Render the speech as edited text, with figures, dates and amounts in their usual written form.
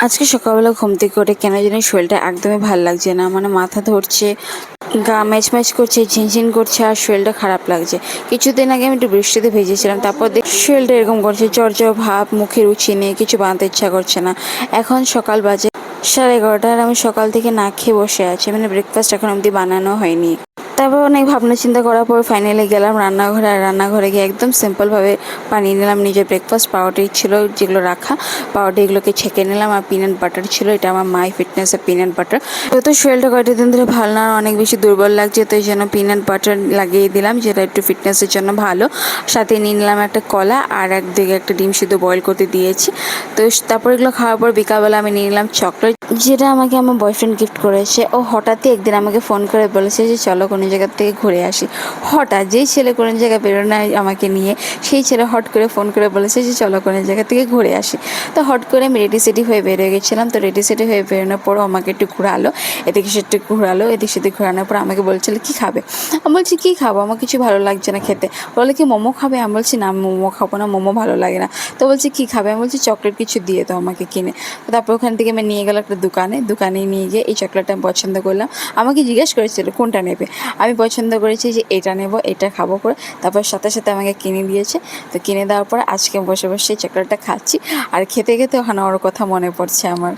আজকে সকালবেলা ঘুম থেকে উঠে কেন জানি শরীরটা একদমই ভালো লাগছে না, মানে মাথা ধরছে, গা ম্যাচ করছে, ঝিনঝিন করছে, আর শরীরটা খারাপ লাগছে। কিছুদিন আগে আমি একটু বৃষ্টিতে ভেজেছিলাম, তারপর দেখি শরীরটা এরকম করছে, জ্বর ভাব, মুখে রুচি নেই, কিছু বানাতে ইচ্ছা করছে না। এখন সকাল বাজে 11:30, আর আমি সকাল থেকে না খেয়ে বসে আছি, মানে ব্রেকফাস্ট এখন অবধি বানানো হয়নি। তারপর অনেক ভাবনা চিন্তা করার পর ফাইনালি গেলাম রান্নাঘরে, আর রান্নাঘরে গিয়ে একদম সিম্পলভাবে বানিয়ে নিলাম নিজের ব্রেকফাস্ট। পাউরুটি ছিল যেগুলো রাখা, পাউরুটি এগুলোকে ছেঁকে নিলাম, আর পিনাট বাটার ছিল, এটা আমার মাই ফিটনেসের পিনাট বাটার। তো শরীরটা কয়েকটা দিন ধরে ভালো না, অনেক বেশি দুর্বল লাগছে, তো এই জন্য পিনাট বাটার লাগিয়ে দিলাম, যেটা একটু ফিটনেসের জন্য ভালো। সাথে নিয়ে নিলাম একটা কলা, আর একদিকে একটা ডিম সিদ্ধ বয়েল করতে দিয়েছি। তো তারপর এগুলো খাওয়ার পর বিকালবেলা আমি নিয়ে নিলাম চকলেট, যেটা আমাকে আমার বয়ফ্রেন্ড গিফট করেছে। ও হঠাৎই একদিন আমাকে ফোন করে বলেছে যে চলো কোনো জায়গা থেকে ঘুরে আসি। হঠাৎ, যেই ছেলে কোনো জায়গায় বেরোনো আমাকে নিয়ে, সেই ছেলে হট করে ফোন করে বলেছে যে চলো কোনো জায়গা থেকে ঘুরে আসি। তো হট করে আমি রেডি সেডি হয়ে বেরিয়ে গেছিলাম। তো রেডি সেডি হয়ে বেরোনোর পরও আমাকে একটু ঘোরালো, এদিকে সেটা ঘোরালো, এদিক সেদিক ঘোরানোর পর আমাকে বলছিল কী খাবে। আমি বলছি কী খাবো, আমার কিছু ভালো লাগছে না খেতে। বলে কি মোমো খাবে? আমি বলছি না, মোমো খাবো না, মোমো ভালো লাগে না। তো বলছি কী খাবে? আমি বলছি চকলেট কিছু দিয়ে দাও আমাকে কিনে। তো তারপর ওখান থেকে আমি নিয়ে গেলো একটা দোকানে নিয়ে গিয়ে এই চকলেটটা আমি পছন্দ করলাম। আমাকে জিজ্ঞেস করেছিল কোনটা নেবে, আমি পছন্দ করেছি যে এটা নেব, এটা খাবো করে। তারপর সাথে সাথে আমাকে কিনে দিয়েছে। তো কিনে দেওয়ার পর আজকে বসে বসে চকলেটটা খাচ্ছি, আর খেতে খেতে ওখানে ওর কথা মনে পড়ছে আমার।